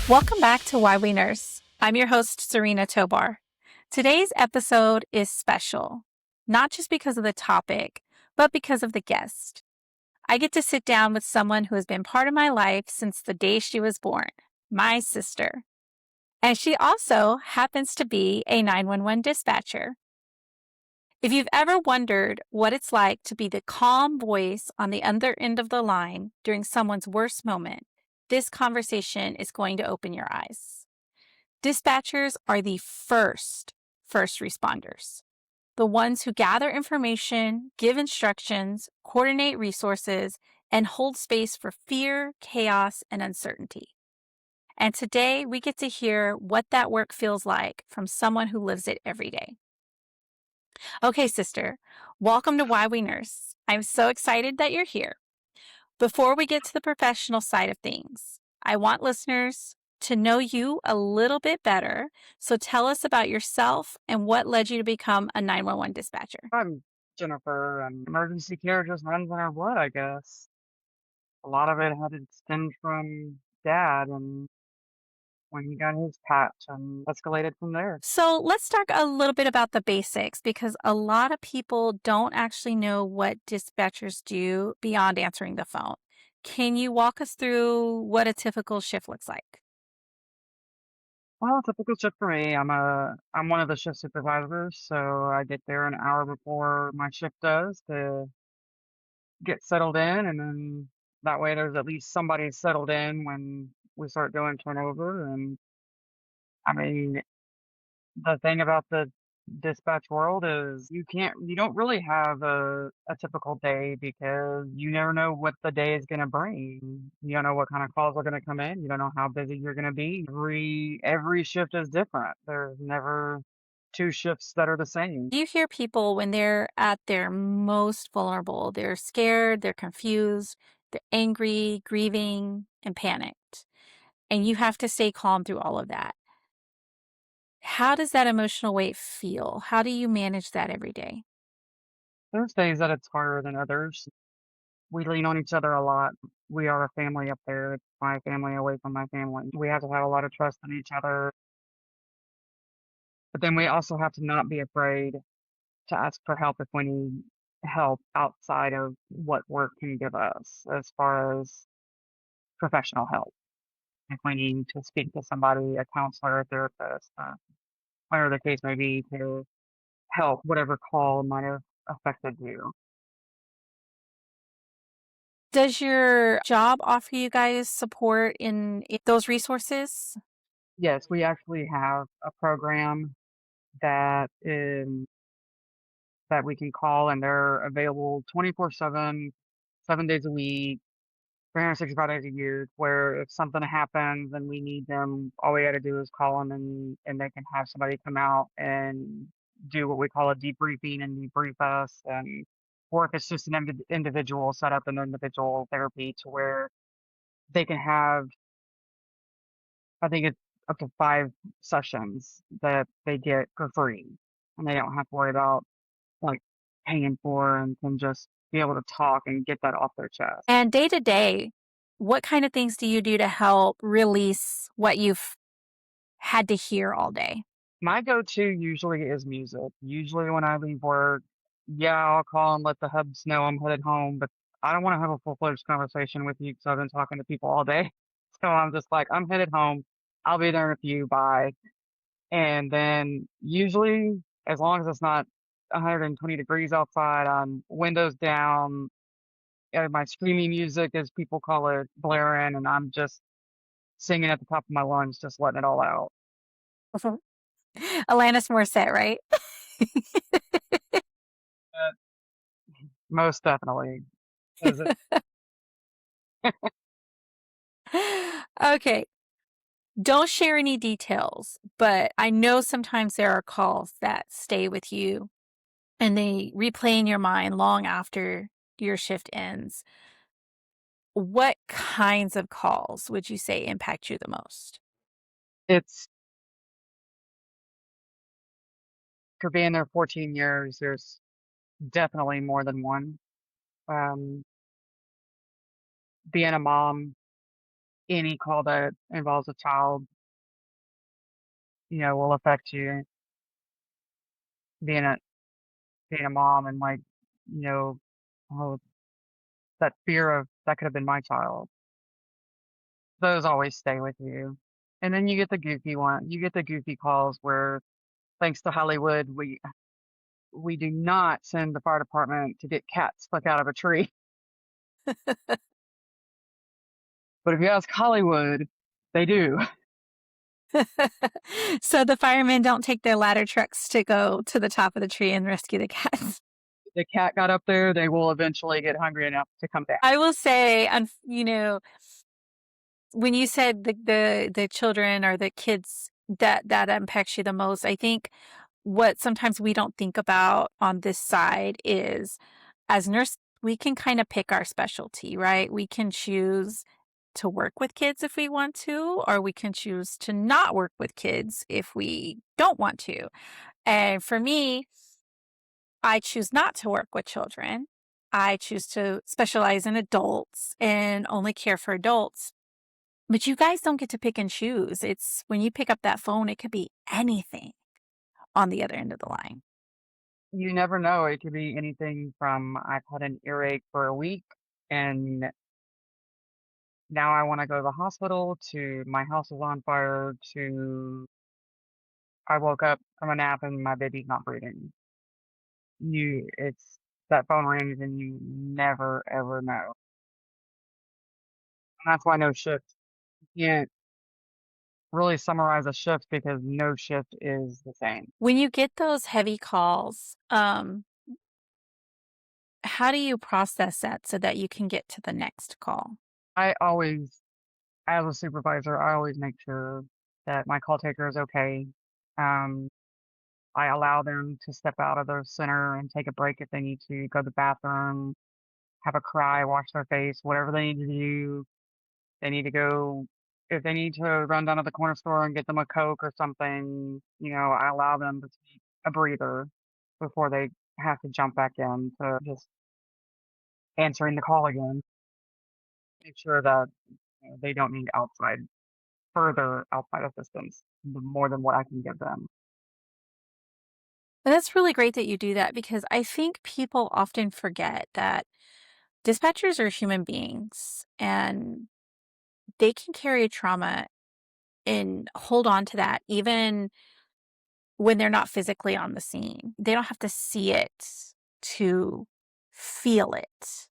Welcome back to Why We Nurse. I'm your host, Serena Tobar. Today's episode is special, not just because of the topic, but because of the guest. I get to sit down with someone who has been part of my life since the day she was born, my sister. And she also happens to be a 911 dispatcher. If you've ever wondered what it's like to be the calm voice on the other end of the line during someone's worst moment, this conversation is going to open your eyes. Dispatchers are the first responders, the ones who gather information, give instructions, coordinate resources, and hold space for fear, chaos, and uncertainty. And today we get to hear what that work feels like from someone who lives it every day. Okay, sister, welcome to Why We Nurse. I'm so excited that you're here. Before we get to the professional side of things, I want listeners to know you a little bit better. So tell us about yourself and what led you to become a 911 dispatcher. I'm Jennifer, and emergency care just runs in our blood, I guess. A lot of it had to stem from dad and when he got his patch and escalated from there. So let's talk a little bit about the basics because a lot of people don't actually know what dispatchers do beyond answering the phone. Can you walk us through what a typical shift looks like? Well, typical shift for me. I'm one of the shift supervisors, so I get there an hour before my shift does to get settled in, and then that way there's at least somebody settled in when we start doing turnover. And I mean, the thing about the dispatch world is you don't really have a typical day because you never know what the day is going to bring. You don't know what kind of calls are going to come in. You don't know how busy you're going to be. Every shift is different. There's never two shifts that are the same. You hear people when they're at their most vulnerable. They're scared, they're confused, they're angry, grieving, and panicked. And you have to stay calm through all of that. How does that emotional weight feel? How do you manage that every day? There's days that it's harder than others. We lean on each other a lot. We are a family up there. It's my family away from my family. We have to have a lot of trust in each other, but then we also have to not be afraid to ask for help if we need help outside of what work can give us as far as professional help. If we need to speak to somebody, a counselor, a therapist, whatever the case may be, to help whatever call might have affected you. Does your job offer you guys support in those resources? Yes, we actually have a program that is that we can call, and they're available 24/7, 7 days a week, 365 days a year, where if something happens and we need them, all we gotta do is call them and they can have somebody come out and do what we call a debriefing and debrief us. And or if it's just an individual, set up an individual therapy to where they can have, I think it's up to 5 sessions that they get for free, and they don't have to worry about, like, paying for, and can just be able to talk and get that off their chest. And day to day, what kind of things do you do to help release what you've had to hear all day? My go-to usually is music. Usually when I leave work, yeah, I'll call and let the hubs know I'm headed home, but I don't want to have a full-fledged conversation with you because I've been talking to people all day. So I'm just like, I'm headed home. I'll be there in a few. Bye. And then usually, as long as it's not 120 degrees outside, I'm windows down, my screaming music, as people call it, blaring, and I'm just singing at the top of my lungs, just letting it all out. Alanis Morissette, right? Uh, Most definitely. 'Cause Okay. Don't share any details, but I know sometimes there are calls that stay with you and they replay in your mind long after your shift ends. What kinds of calls would you say impact you the most? it's for being there 14 years, there's definitely more than one. Um, Being a mom, any call that involves a child, will affect you being a being a mom and like, you know, oh, that fear of that could have been my child. Those always stay with you. And then you get the goofy calls where thanks to Hollywood, we do not send the fire department to get cats stuck out of a tree. But if you ask Hollywood, they do. So the firemen don't take their ladder trucks to go to the top of the tree and rescue the cats. The cat got up there, they will eventually get hungry enough to come down. I will say, when you said the children or the kids that impacts you the most, I think what sometimes we don't think about on this side is as nurse, we can kind of pick our specialty, right? We can choose to work with kids if we want to, or we can choose to not work with kids if we don't want to. And for me, I choose not to work with children. I choose to specialize in adults and only care for adults. But you guys don't get to pick and choose. It's when you pick up that phone, it could be anything on the other end of the line. You never know, it could be anything from I've had an earache for a week and now I wanna go to the hospital to my house is on fire to I woke up from a nap and my baby's not breathing. It's that phone rings and you never ever know. And that's why no shift you can't really summarize a shift because no shift is the same. When you get those heavy calls, how do you process that so that you can get to the next call? I always as a supervisor, I always make sure that my call taker is okay. Um, I allow them to step out of their center and take a break if they need to, go to the bathroom, have a cry, wash their face, whatever they need to do. They need to go if they need to run down to the corner store and get them a Coke or something, I allow them to take a breather before they have to jump back in to just answering the call again. Make sure that they don't need further outside assistance more than what I can give them. But that's really great that you do that because I think people often forget that dispatchers are human beings and they can carry trauma and hold on to that even when they're not physically on the scene. They don't have to see it to feel it.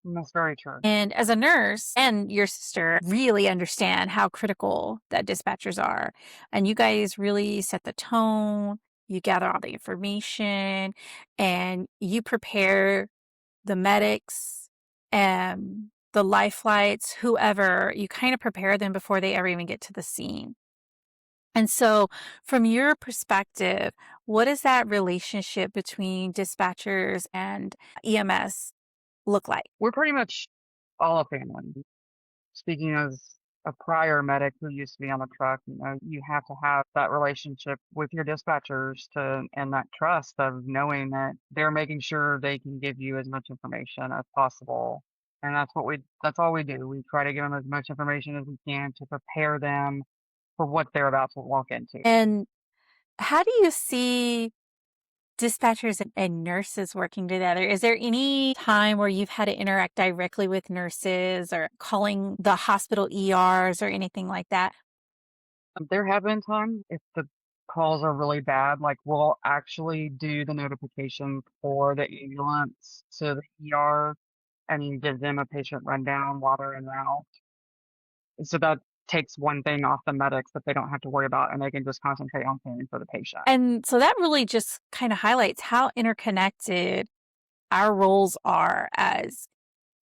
And that's very true. And as a nurse and your sister really understand how critical that dispatchers are. And you guys really set the tone, you gather all the information, and you prepare the medics and the life flights, whoever, you kind of prepare them before they ever even get to the scene. And so, from your perspective, what does that relationship between dispatchers and EMS look like? We're pretty much all a family. Speaking as a prior medic who used to be on the truck, you have to have that relationship with your dispatchers to and that trust of knowing that they're making sure they can give you as much information as possible. And that's all we do. We try to give them as much information as we can to prepare them for what they're about to walk into. And how do you see dispatchers and nurses working together? Is there any time where you've had to interact directly with nurses or calling the hospital ERs or anything like that? There have been times if the calls are really bad, like we'll actually do the notification for the ambulance to the ER and give them a patient rundown while they're en route. So that takes one thing off the medics that they don't have to worry about and they can just concentrate on caring for the patient. And so that really just kind of highlights how interconnected our roles are as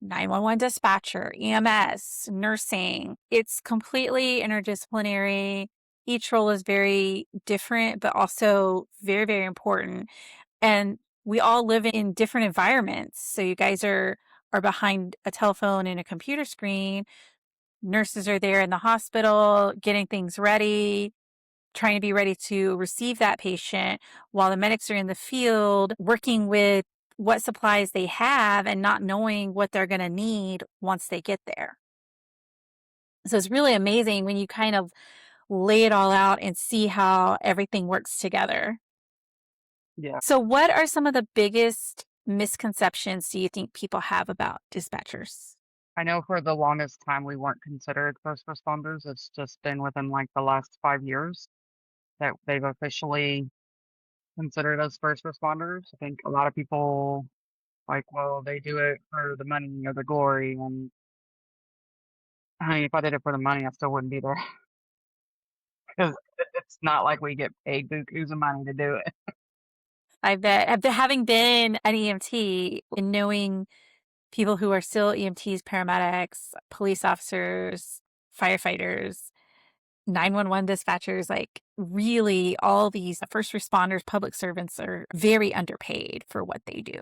911 dispatcher, EMS, nursing. It's completely interdisciplinary. Each role is very different, but also very, very important. And we all live in different environments. So you guys are behind a telephone and a computer screen. Nurses are there in the hospital getting things ready, trying to be ready to receive that patient, while the medics are in the field working with what supplies they have and not knowing what they're going to need once they get there. So it's really amazing when you kind of lay it all out and see how everything works together. Yeah. So, what are some of the biggest misconceptions do you think people have about dispatchers? I know for the longest time we weren't considered first responders. It's just been within like the last 5 years that they've officially considered us first responders. I think a lot of people like, well, they do it for the money or the glory. And I mean, if I did it for the money, I still wouldn't be there because it's not like we get paid bukus of money to do it. I bet, having been an EMT and knowing people who are still EMTs, paramedics, police officers, firefighters, 911 dispatchers, like really all these first responders, public servants are very underpaid for what they do.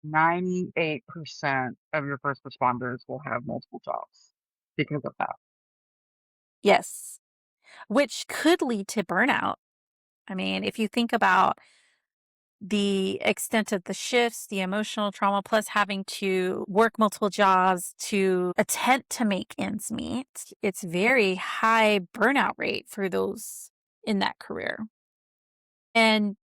98% of your first responders will have multiple jobs because of that. Yes, which could lead to burnout. I mean, if you think about the extent of the shifts, the emotional trauma, plus having to work multiple jobs to attempt to make ends meet, it's very high burnout rate for those in that career. And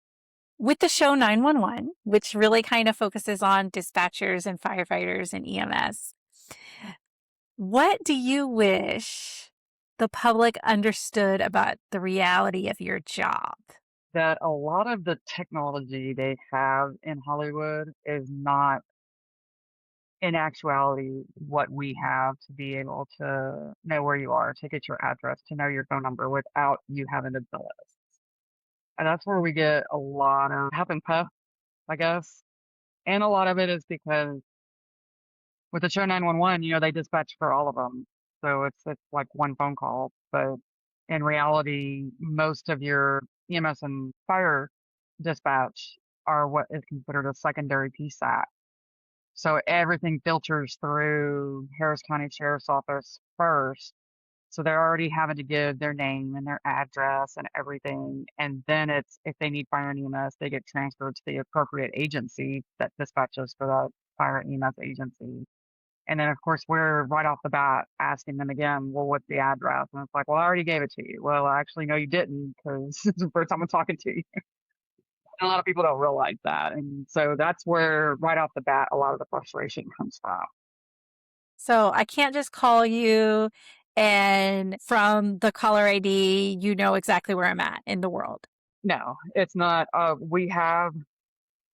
with the show 911, which really kind of focuses on dispatchers and firefighters and EMS, what do you wish the public understood about the reality of your job? That a lot of the technology they have in Hollywood is not in actuality what we have to be able to know where you are, to get your address, to know your phone number without you having to bill us. And that's where we get a lot of huff and puff, I guess. And a lot of it is because with the show 911, they dispatch for all of them. So it's like one phone call. But in reality, most of your EMS and fire dispatch are what is considered a secondary PSAT. So everything filters through Harris County Sheriff's Office first. So they're already having to give their name and their address and everything. And then it's if they need fire and EMS, they get transferred to the appropriate agency that dispatches for that fire and EMS agency. And then, of course, we're right off the bat asking them again, well, what's the address? And it's like, well, I already gave it to you. Well, actually, no, you didn't because it's the first time I'm talking to you. And a lot of people don't realize that. And so that's where, right off the bat, a lot of the frustration comes from. So I can't just call you and from the caller ID, you know exactly where I'm at in the world. No, it's not. We have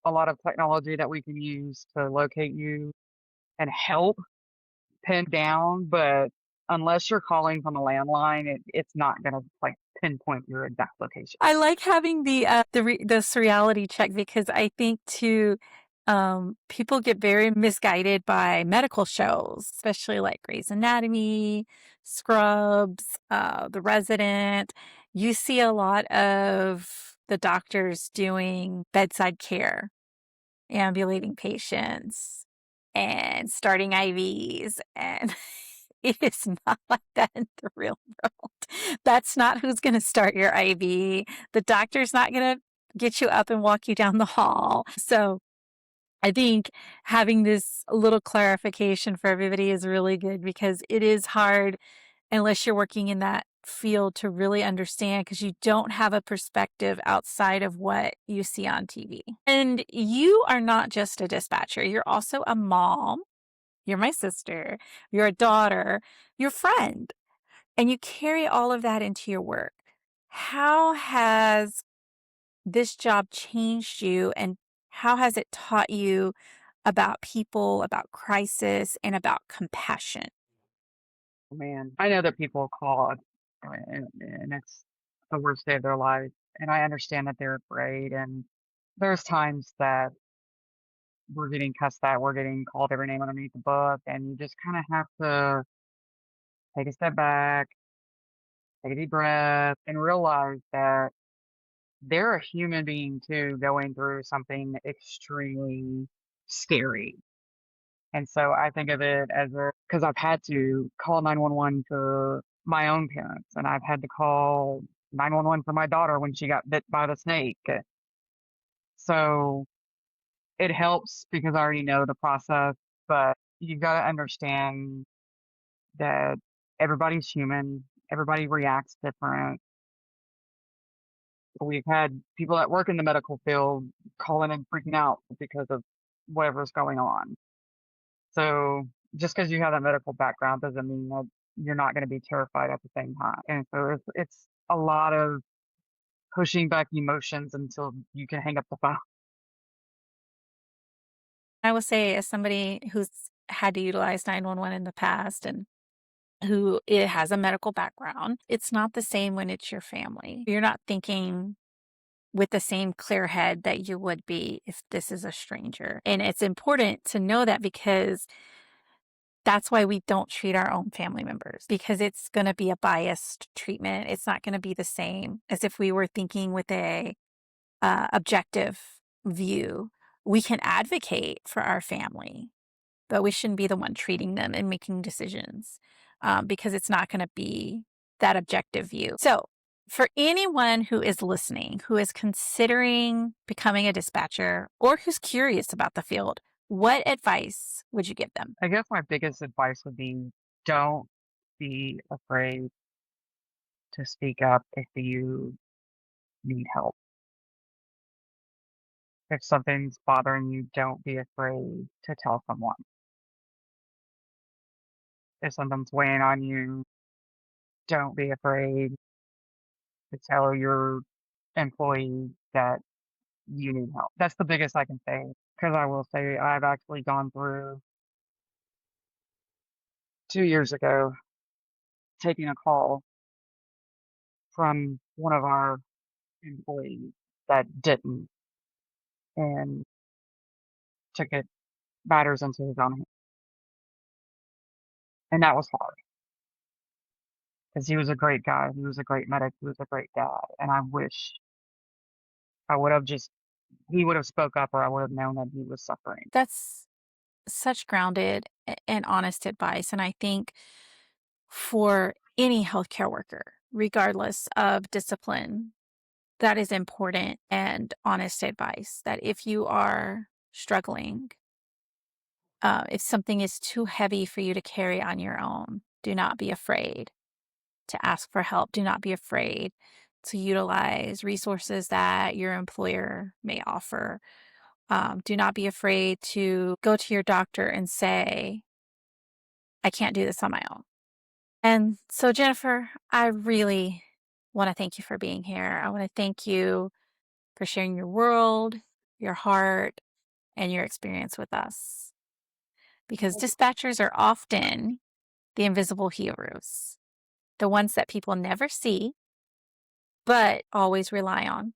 a lot of technology that we can use to locate you and help pin down, but unless you're calling from a landline, it's not going to like pinpoint your exact location. I like having the surreality check because I think too, people get very misguided by medical shows, especially like Grey's Anatomy, Scrubs, The Resident. You see a lot of the doctors doing bedside care, ambulating patients, and starting IVs, and it is not like that in the real world. That's not who's gonna start your IV. The doctor's not gonna get you up and walk you down the hall. So, I think having this little clarification for everybody is really good because it is hard unless you're working in that field to really understand because you don't have a perspective outside of what you see on TV. And you are not just a dispatcher, you're also a mom, you're my sister, you're a daughter, you're a friend, and you carry all of that into your work. How has this job changed you and how has it taught you about people, about crisis, and about compassion? Man, I know that people call it, and it's the worst day of their life. And I understand that they're afraid. And there's times that we're getting cussed at, we're getting called every name underneath the book. And you just kind of have to take a step back, take a deep breath, and realize that they're a human being too, going through something extremely scary. And so I think of it as because I've had to call 911 for my own parents, and I've had to call 911 for my daughter when she got bit by the snake. So it helps because I already know the process, but you've got to understand that everybody's human. Everybody reacts different. We've had people that work in the medical field calling and freaking out because of whatever's going on. So just because you have that medical background doesn't mean that you're not going to be terrified at the same time. And so it's a lot of pushing back emotions until you can hang up the phone. I will say, as somebody who's had to utilize 911 in the past and who it has a medical background, it's not the same when it's your family. You're not thinking with the same clear head that you would be if this is a stranger. And it's important to know that because that's why we don't treat our own family members, because it's going to be a biased treatment. It's not going to be the same as if we were thinking with a objective view. We can advocate for our family, but we shouldn't be the one treating them and making decisions because it's not going to be that objective view. So, for anyone who is listening, who is considering becoming a dispatcher or who's curious about the field, what advice would you give them? I guess my biggest advice would be don't be afraid to speak up if you need help. If something's bothering you, don't be afraid to tell someone. If something's weighing on you, don't be afraid to tell your employee that you need help. That's the biggest I can say. Because I will say I've actually gone through 2 years ago taking a call from one of our employees that didn't and took it matters into his own hands. And that was hard because he was a great guy. He was a great medic. He was a great dad. And I wish I would have just, he would have spoke up or I would have known that he was suffering. That's such grounded and honest advice. And I think for any healthcare worker, regardless of discipline, that is important and honest advice that if you are struggling, if something is too heavy for you to carry on your own, do not be afraid to ask for help. Do not be afraid to utilize resources that your employer may offer. Do not be afraid to go to your doctor and say, I can't do this on my own. And so, Jennifer, I really want to thank you for being here. I want to thank you for sharing your world, your heart, and your experience with us. Because dispatchers are often the invisible heroes, the ones that people never see, but always rely on.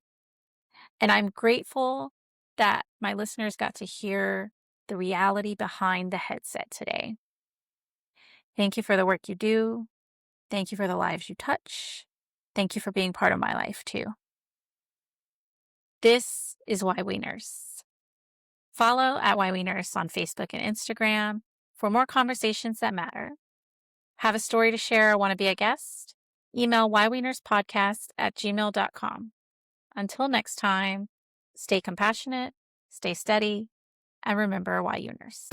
And I'm grateful that my listeners got to hear the reality behind the headset today. Thank you for the work you do. Thank you for the lives you touch. Thank you for being part of my life too. This is Why We Nurse. Follow at Why We Nurse on Facebook and Instagram for more conversations that matter. Have a story to share or want to be a guest? Email whywenursepodcast@gmail.com. Until next time, stay compassionate, stay steady, and remember why you nurse.